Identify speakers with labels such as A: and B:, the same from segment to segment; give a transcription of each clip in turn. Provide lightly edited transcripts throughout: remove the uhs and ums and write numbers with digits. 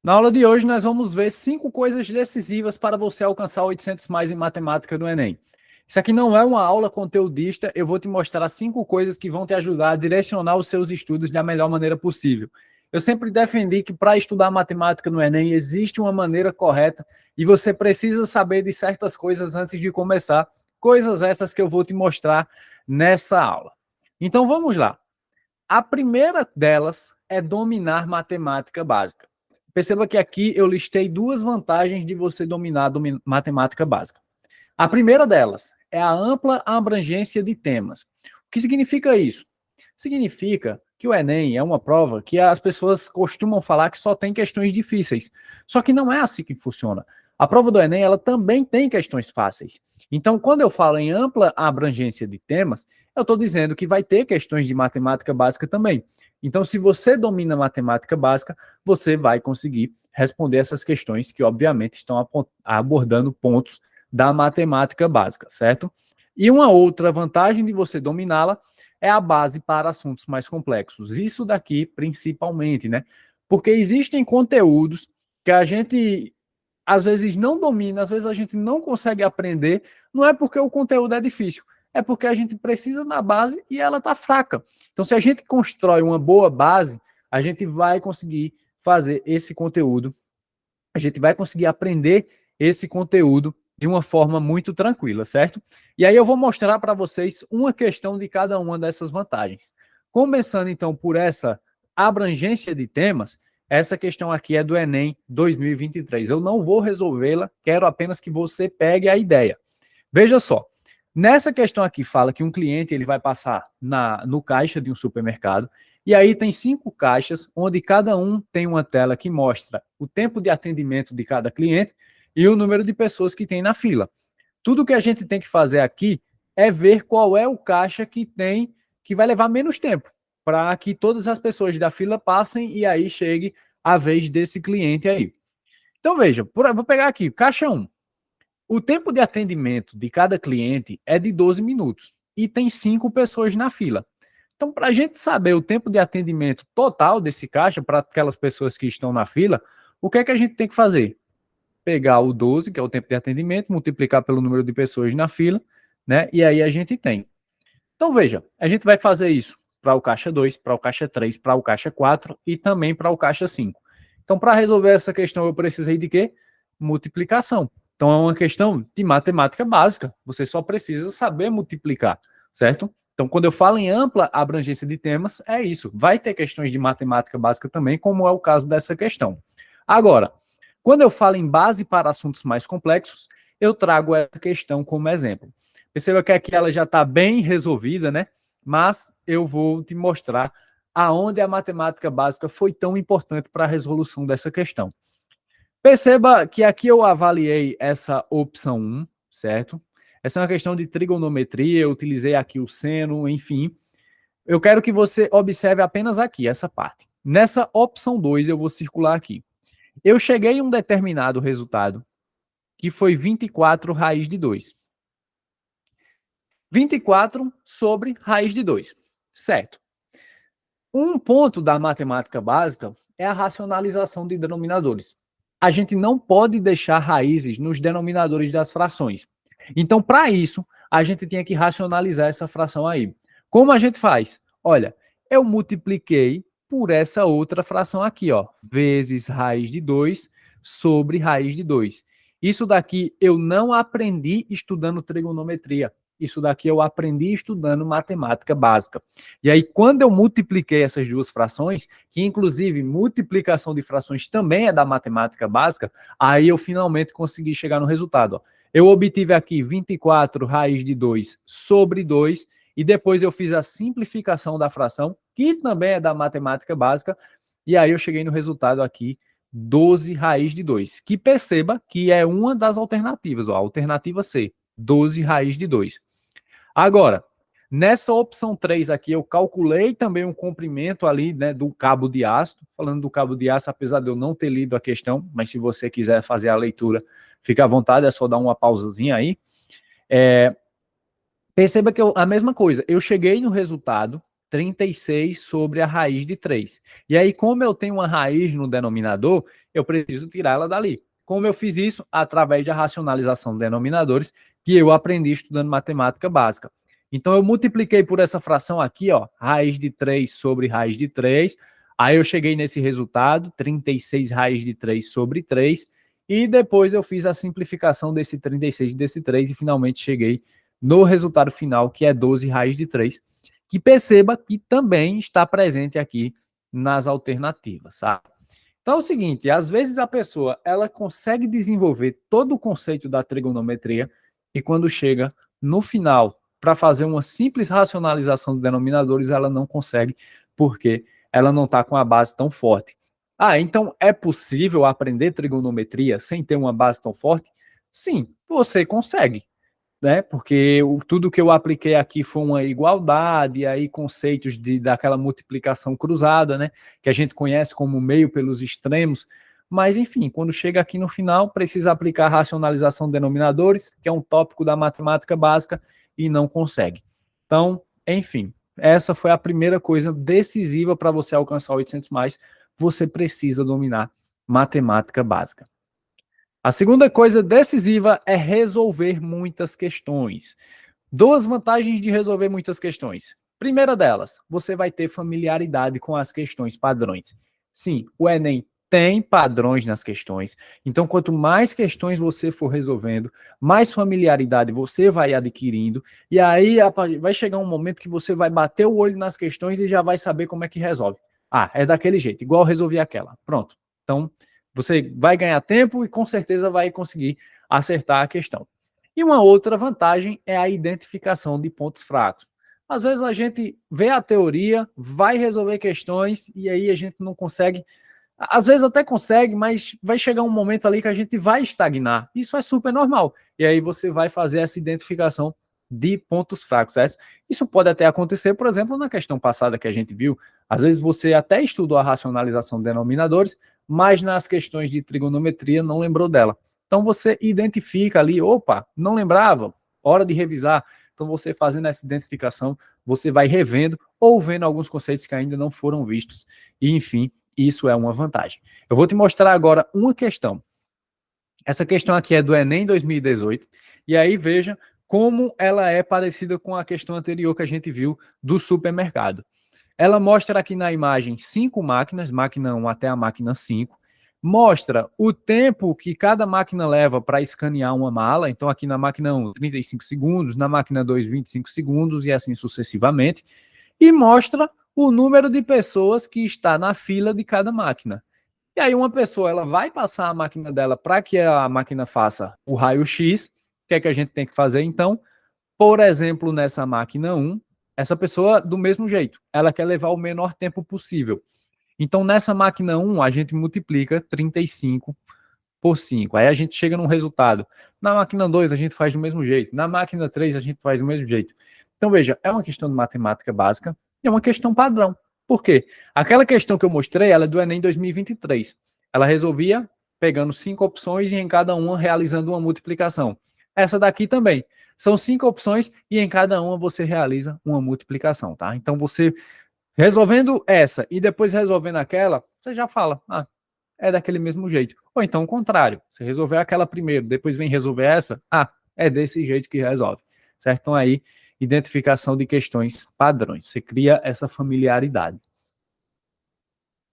A: Na aula de hoje, nós vamos ver 5 coisas decisivas para você alcançar 800 mais em matemática do Enem. Isso aqui não é uma aula conteudista, eu vou te mostrar 5 coisas que vão te ajudar a direcionar os seus estudos da melhor maneira possível. Eu sempre defendi que para estudar matemática no Enem existe uma maneira correta e você precisa saber de certas coisas antes de começar, coisas essas que eu vou te mostrar nessa aula. Então vamos lá. A primeira delas é dominar matemática básica. Perceba que aqui eu listei 2 vantagens de você dominar matemática básica. A primeira delas é a ampla abrangência de temas. O que significa isso? Significa que o Enem é uma prova que as pessoas costumam falar que só tem questões difíceis. Só que não é assim que funciona. A prova do Enem, ela também tem questões fáceis. Então, quando eu falo em ampla abrangência de temas, eu estou dizendo que vai ter questões de matemática básica também. Então, se você domina matemática básica, você vai conseguir responder essas questões que, obviamente, estão abordando pontos da matemática básica, certo? E uma outra vantagem de você dominá-la é a base para assuntos mais complexos. Isso daqui, principalmente, né? Porque existem conteúdos que a gente às vezes não domina, às vezes a gente não consegue aprender, não é porque o conteúdo é difícil, é porque a gente precisa da base e ela está fraca. Então, se a gente constrói uma boa base, a gente vai conseguir fazer esse conteúdo, a gente vai conseguir aprender esse conteúdo de uma forma muito tranquila, certo? E aí eu vou mostrar para vocês uma questão de cada uma dessas vantagens. Começando então por essa abrangência de temas, essa questão aqui é do Enem 2023. Eu não vou resolvê-la, quero apenas que você pegue a ideia. Veja só, nessa questão aqui fala que um cliente ele vai passar no caixa de um supermercado e aí tem 5 caixas, onde cada um tem uma tela que mostra o tempo de atendimento de cada cliente e o número de pessoas que tem na fila. Tudo que a gente tem que fazer aqui é ver qual é o caixa que vai levar menos tempo, para que todas as pessoas da fila passem e aí chegue a vez desse cliente aí. Então veja, vou pegar aqui, caixa 1. O tempo de atendimento de cada cliente é de 12 minutos e tem 5 pessoas na fila. Então, para a gente saber o tempo de atendimento total desse caixa para aquelas pessoas que estão na fila, o que é que a gente tem que fazer? Pegar o 12, que é o tempo de atendimento, multiplicar pelo número de pessoas na fila, né? E aí a gente tem. Então, veja, a gente vai fazer isso para o caixa 2, para o caixa 3, para o caixa 4 e também para o caixa 5. Então, para resolver essa questão, eu precisei de quê? Multiplicação. Então, é uma questão de matemática básica. Você só precisa saber multiplicar, certo? Então, quando eu falo em ampla abrangência de temas, é isso. Vai ter questões de matemática básica também, como é o caso dessa questão. Agora, quando eu falo em base para assuntos mais complexos, eu trago essa questão como exemplo. Perceba que aqui ela já está bem resolvida, né? Mas eu vou te mostrar aonde a matemática básica foi tão importante para a resolução dessa questão. Perceba que aqui eu avaliei essa opção 1, certo? Essa é uma questão de trigonometria, eu utilizei aqui o seno, enfim. Eu quero que você observe apenas aqui, essa parte. Nessa opção 2, eu vou circular aqui. Eu cheguei a um determinado resultado, que foi 24 raiz de 2. 24 sobre raiz de 2, certo? Um ponto da matemática básica é a racionalização de denominadores. A gente não pode deixar raízes nos denominadores das frações. Então, para isso, a gente tinha que racionalizar essa fração aí. Como a gente faz? Olha, eu multipliquei por essa outra fração aqui, ó, vezes raiz de 2 sobre raiz de 2. Isso daqui eu não aprendi estudando trigonometria. Isso daqui eu aprendi estudando matemática básica. E aí, quando eu multipliquei essas duas frações, que inclusive multiplicação de frações também é da matemática básica, aí eu finalmente consegui chegar no resultado. Ó. Eu obtive aqui 24 raiz de 2 sobre 2, e depois eu fiz a simplificação da fração, que também é da matemática básica, e aí eu cheguei no resultado aqui, 12 raiz de 2, que perceba que é uma das alternativas, ó, a alternativa C, 12 raiz de 2. Agora, nessa opção 3 aqui, eu calculei também um comprimento ali, né, do cabo de aço. Falando do cabo de aço, apesar de eu não ter lido a questão, mas se você quiser fazer a leitura, fica à vontade, é só dar uma pausazinha aí. Perceba que a mesma coisa, eu cheguei no resultado, 36 sobre a raiz de 3. E aí, como eu tenho uma raiz no denominador, eu preciso tirar ela dali. Como eu fiz isso? Através da racionalização de denominadores, que eu aprendi estudando matemática básica. Então, eu multipliquei por essa fração aqui, ó, raiz de 3 sobre raiz de 3. Aí eu cheguei nesse resultado, 36 raiz de 3 sobre 3. E depois eu fiz a simplificação desse 36 e desse 3 e finalmente cheguei no resultado final, que é 12 raiz de 3, que perceba que também está presente aqui nas alternativas, sabe? Então é o seguinte, às vezes a pessoa ela consegue desenvolver todo o conceito da trigonometria e quando chega no final para fazer uma simples racionalização de denominadores, ela não consegue porque ela não está com a base tão forte. Ah, então é possível aprender trigonometria sem ter uma base tão forte? Sim, você consegue, né? Porque tudo que eu apliquei aqui foi uma igualdade, aí conceitos daquela multiplicação cruzada, né? Que a gente conhece como meio pelos extremos. Mas, enfim, quando chega aqui no final, precisa aplicar a racionalização de denominadores, que é um tópico da matemática básica, e não consegue. Então, enfim, essa foi a primeira coisa decisiva para você alcançar 800 mais. Você precisa dominar matemática básica. A segunda coisa decisiva é resolver muitas questões. Duas vantagens de resolver muitas questões. Primeira delas, você vai ter familiaridade com as questões padrões. Sim, o Enem tem padrões nas questões. Então, quanto mais questões você for resolvendo, mais familiaridade você vai adquirindo. E aí vai chegar um momento que você vai bater o olho nas questões e já vai saber como é que resolve. Ah, é daquele jeito, igual eu resolvi aquela. Pronto. Então, você vai ganhar tempo e com certeza vai conseguir acertar a questão. E uma outra vantagem é a identificação de pontos fracos. Às vezes a gente vê a teoria, vai resolver questões e aí a gente não consegue. Às vezes até consegue, mas vai chegar um momento ali que a gente vai estagnar. Isso é super normal. E aí você vai fazer essa identificação de pontos fracos, certo? Isso pode até acontecer, por exemplo, na questão passada que a gente viu. Às vezes você até estudou a racionalização de denominadores, mas nas questões de trigonometria não lembrou dela. Então você identifica ali, opa, não lembrava, hora de revisar. Então você fazendo essa identificação, você vai revendo ou vendo alguns conceitos que ainda não foram vistos. E enfim, isso é uma vantagem. Eu vou te mostrar agora uma questão. Essa questão aqui é do Enem 2018, e aí veja como ela é parecida com a questão anterior que a gente viu do supermercado. Ela mostra aqui na imagem 5 máquinas, máquina 1 até a máquina 5, mostra o tempo que cada máquina leva para escanear uma mala, então aqui na máquina 1, 35 segundos, na máquina 2, 25 segundos e assim sucessivamente, e mostra o número de pessoas que está na fila de cada máquina. E aí uma pessoa ela vai passar a máquina dela para que a máquina faça o raio-x. O que é que a gente tem que fazer então? Por exemplo, nessa máquina 1, essa pessoa do mesmo jeito, ela quer levar o menor tempo possível. Então nessa máquina 1 a gente multiplica 35 por 5. Aí a gente chega num resultado. Na máquina 2 a gente faz do mesmo jeito. Na máquina 3 a gente faz do mesmo jeito. Então veja, é uma questão de matemática básica e é uma questão padrão. Por quê? Aquela questão que eu mostrei, ela é do Enem 2023. Ela resolvia pegando 5 opções e em cada uma realizando uma multiplicação. Essa daqui também. São 5 opções e em cada uma você realiza uma multiplicação, tá? Então você resolvendo essa e depois resolvendo aquela, você já fala, ah, é daquele mesmo jeito. Ou então o contrário, você resolver aquela primeiro, depois vem resolver essa, ah, é desse jeito que resolve. Certo? Então aí, identificação de questões padrões. Você cria essa familiaridade.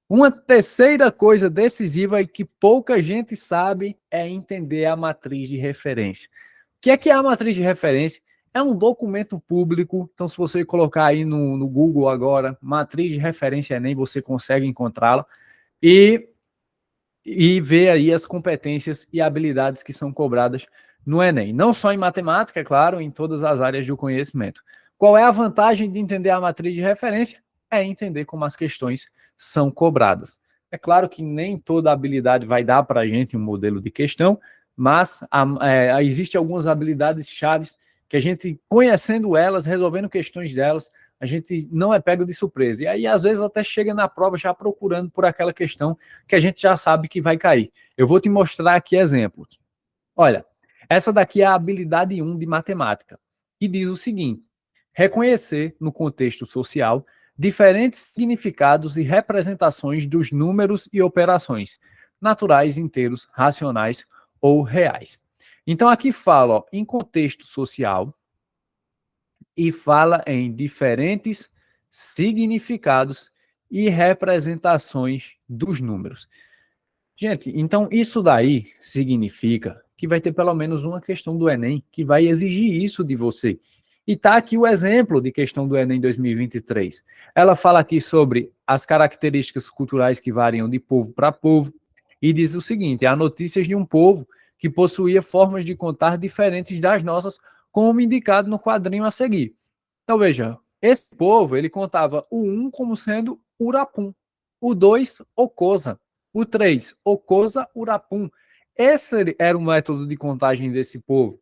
A: Uma terceira coisa decisiva e que pouca gente sabe é entender a matriz de referência. O que é a matriz de referência? É um documento público, então se você colocar aí no Google agora, matriz de referência Enem, você consegue encontrá-la e ver aí as competências e habilidades que são cobradas no Enem. Não só em matemática, é claro, em todas as áreas do conhecimento. Qual é a vantagem de entender a matriz de referência? É entender como as questões são cobradas. É claro que nem toda habilidade vai dar para a gente um modelo de questão, mas existem algumas habilidades chaves que a gente, conhecendo elas, resolvendo questões delas, a gente não é pego de surpresa. E aí, às vezes, até chega na prova já procurando por aquela questão que a gente já sabe que vai cair. Eu vou te mostrar aqui exemplos. Olha, essa daqui é a habilidade 1 de matemática, que diz o seguinte: reconhecer no contexto social diferentes significados e representações dos números e operações, naturais, inteiros, racionais ou reais. Então aqui fala, ó, em contexto social e fala em diferentes significados e representações dos números. Gente, então isso daí significa que vai ter pelo menos uma questão do Enem que vai exigir isso de você. E tá aqui o exemplo de questão do Enem 2023. Ela fala aqui sobre as características culturais que variam de povo para povo e diz o seguinte: há notícias de um povo que possuía formas de contar diferentes das nossas, como indicado no quadrinho a seguir. Então veja, esse povo ele contava o 1 como sendo Urapum, o 2 Ocosa, o 3 Ocosa Urapum. Esse era o método de contagem desse povo.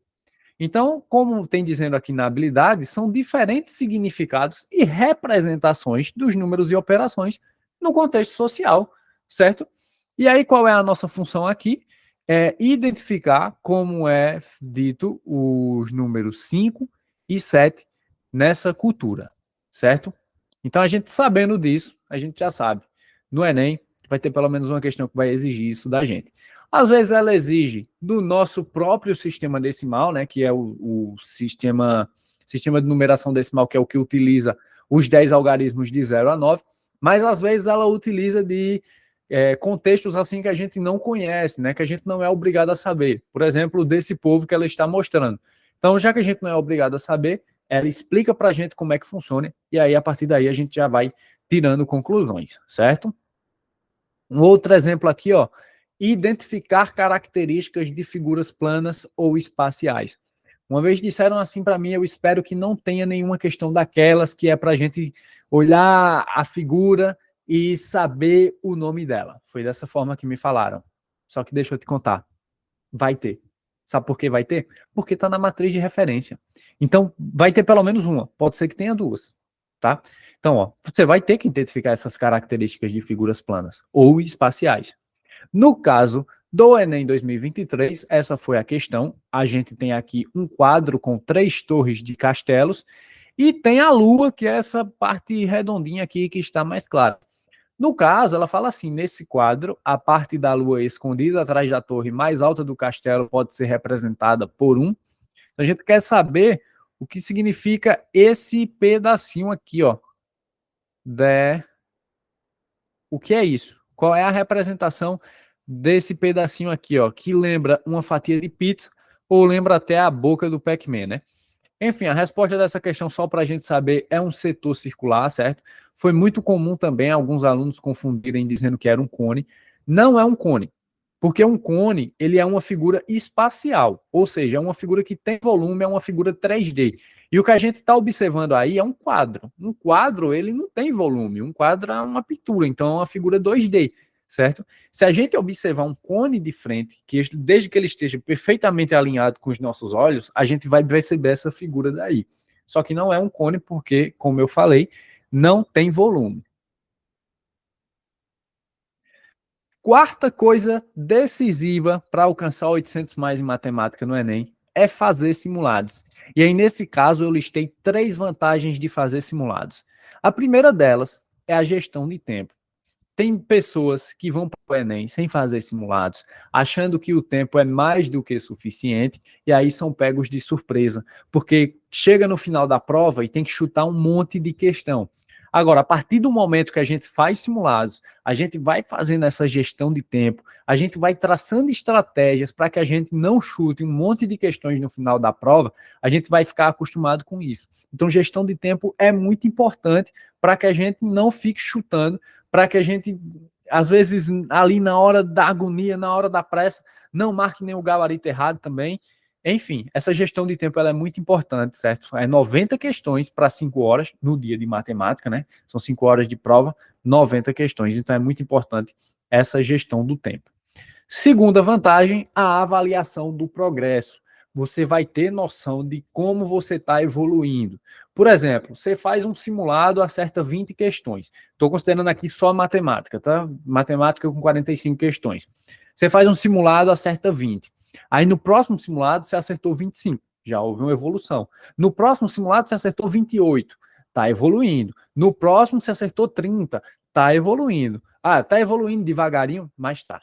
A: Então, como tem dizendo aqui na habilidade, são diferentes significados e representações dos números e operações no contexto social, certo? E aí, qual é a nossa função aqui? É identificar como é dito os números 5 e 7 nessa cultura, certo? Então, a gente sabendo disso, a gente já sabe. No Enem, vai ter pelo menos uma questão que vai exigir isso da gente. Às vezes ela exige do nosso próprio sistema decimal, né, que é o sistema de numeração decimal, que é o que utiliza os 10 algarismos de 0 a 9, mas às vezes ela utiliza de contextos assim que a gente não conhece, né, que a gente não é obrigado a saber. Por exemplo, desse povo que ela está mostrando. Então, já que a gente não é obrigado a saber, ela explica para a gente como é que funciona, e aí, a partir daí, a gente já vai tirando conclusões, certo? Um outro exemplo aqui, ó, identificar características de figuras planas ou espaciais. Uma vez disseram assim para mim, eu espero que não tenha nenhuma questão daquelas que é para a gente olhar a figura e saber o nome dela. Foi dessa forma que me falaram. Só que deixa eu te contar, vai ter. Sabe por que vai ter? Porque está na matriz de referência. Então, vai ter pelo menos uma. Pode ser que tenha duas, tá? Então, ó, você vai ter que identificar essas características de figuras planas ou espaciais. No caso do Enem 2023, essa foi a questão. A gente tem aqui um quadro com 3 torres de castelos e tem a Lua, que é essa parte redondinha aqui que está mais clara. No caso, ela fala assim, nesse quadro, a parte da Lua escondida atrás da torre mais alta do castelo pode ser representada por 1. A gente quer saber o que significa esse pedacinho aqui, ó. O que é isso? Qual é a representação desse pedacinho aqui, ó, que lembra uma fatia de pizza ou lembra até a boca do Pac-Man, né? Enfim, a resposta dessa questão, só para a gente saber, é um setor circular, certo? Foi muito comum também alguns alunos confundirem dizendo que era um cone. Não é um cone, porque um cone, ele é uma figura espacial, ou seja, é uma figura que tem volume, é uma figura 3D. E o que a gente está observando aí é um quadro. Um quadro, ele não tem volume, um quadro é uma pintura, então é uma figura 2D, certo? Se a gente observar um cone de frente, que desde que ele esteja perfeitamente alinhado com os nossos olhos, a gente vai perceber essa figura daí. Só que não é um cone porque, como eu falei, não tem volume. Quarta coisa decisiva para alcançar 800 mais em matemática no Enem é fazer simulados. E aí, nesse caso, eu listei 3 vantagens de fazer simulados. A primeira delas é a gestão de tempo. Tem pessoas que vão para o Enem sem fazer simulados, achando que o tempo é mais do que suficiente, e aí são pegos de surpresa, porque chega no final da prova e tem que chutar um monte de questão. Agora, a partir do momento que a gente faz simulados, a gente vai fazendo essa gestão de tempo, a gente vai traçando estratégias para que a gente não chute um monte de questões no final da prova, a gente vai ficar acostumado com isso. Então, gestão de tempo é muito importante para que a gente não fique chutando, para que a gente, às vezes, ali na hora da agonia, na hora da pressa, não marque nem o gabarito errado também. Enfim, essa gestão de tempo ela é muito importante, certo? É 90 questões para 5 horas no dia de matemática, né? São 5 horas de prova, 90 questões. Então é muito importante essa gestão do tempo. Segunda vantagem, a avaliação do progresso. Você vai ter noção de como você está evoluindo. Por exemplo, você faz um simulado, acerta 20 questões. Estou considerando aqui só matemática, tá? Matemática com 45 questões. Você faz um simulado, acerta 20. Aí no próximo simulado você acertou 25. Já houve uma evolução. No próximo simulado você acertou 28. Está evoluindo. No próximo, você acertou 30, está evoluindo. Ah, está evoluindo devagarinho, mas está.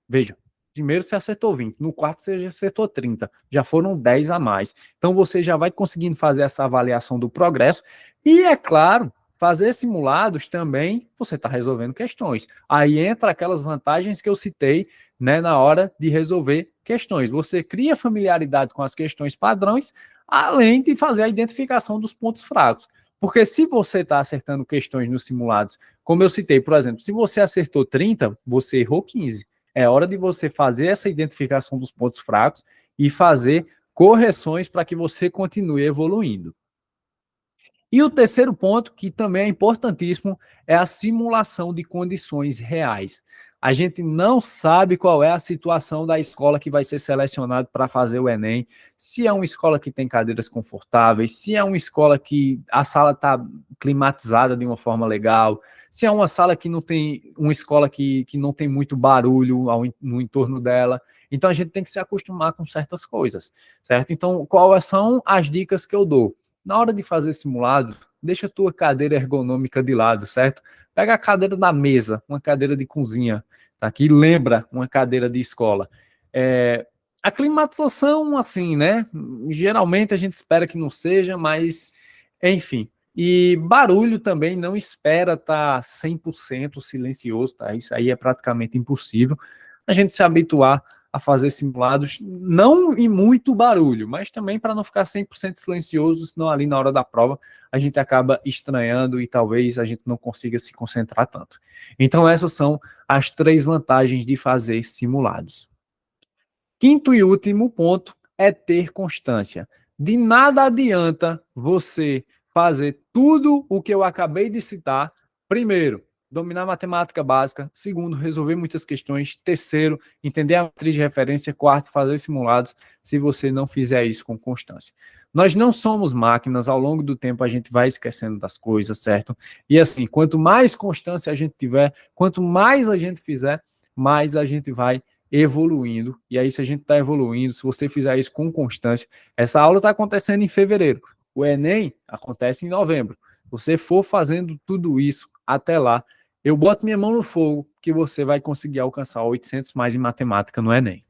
A: Veja, primeiro você acertou 20, no quarto você já acertou 30, já foram 10 a mais. Então você já vai conseguindo fazer essa avaliação do progresso e, é claro, fazer simulados também, você está resolvendo questões. Aí entra aquelas vantagens que eu citei, né, na hora de resolver questões. Você cria familiaridade com as questões padrões, além de fazer a identificação dos pontos fracos. Porque se você está acertando questões nos simulados, como eu citei, por exemplo, se você acertou 30, você errou 15. É hora de você fazer essa identificação dos pontos fracos e fazer correções para que você continue evoluindo. E o terceiro ponto, que também é importantíssimo, é a simulação de condições reais. A gente não sabe qual é a situação da escola que vai ser selecionado para fazer o Enem, se é uma escola que tem cadeiras confortáveis, se é uma escola que a sala está climatizada de uma forma legal, se é uma sala que não tem, uma escola que não tem muito barulho no entorno dela. Então a gente tem que se acostumar com certas coisas, certo? Então, quais são as dicas que eu dou? Na hora de fazer simulado, deixa a tua cadeira ergonômica de lado, certo? Pega a cadeira da mesa, uma cadeira de cozinha, tá? Que lembra uma cadeira de escola. A climatização, assim, né? Geralmente a gente espera que não seja, mas, enfim. E barulho também não espera estar 100% silencioso, tá? Isso aí é praticamente impossível. A gente se habituar a fazer simulados, não em muito barulho, mas também para não ficar 100% silencioso, senão ali na hora da prova a gente acaba estranhando e talvez a gente não consiga se concentrar tanto. Então essas são as 3 vantagens de fazer simulados. Quinto e último ponto é ter constância. De nada adianta você fazer tudo o que eu acabei de citar. Primeiro, dominar matemática básica. Segundo, resolver muitas questões. Terceiro, entender a matriz de referência. Quarto, fazer simulados, se você não fizer isso com constância. Nós não somos máquinas, ao longo do tempo a gente vai esquecendo das coisas, certo? E assim, quanto mais constância a gente tiver, quanto mais a gente fizer, mais a gente vai evoluindo. E aí, se a gente está evoluindo, se você fizer isso com constância, essa aula está acontecendo em fevereiro. O Enem acontece em novembro. Você for fazendo tudo isso até lá, eu boto minha mão no fogo que você vai conseguir alcançar 800 mais em matemática no Enem.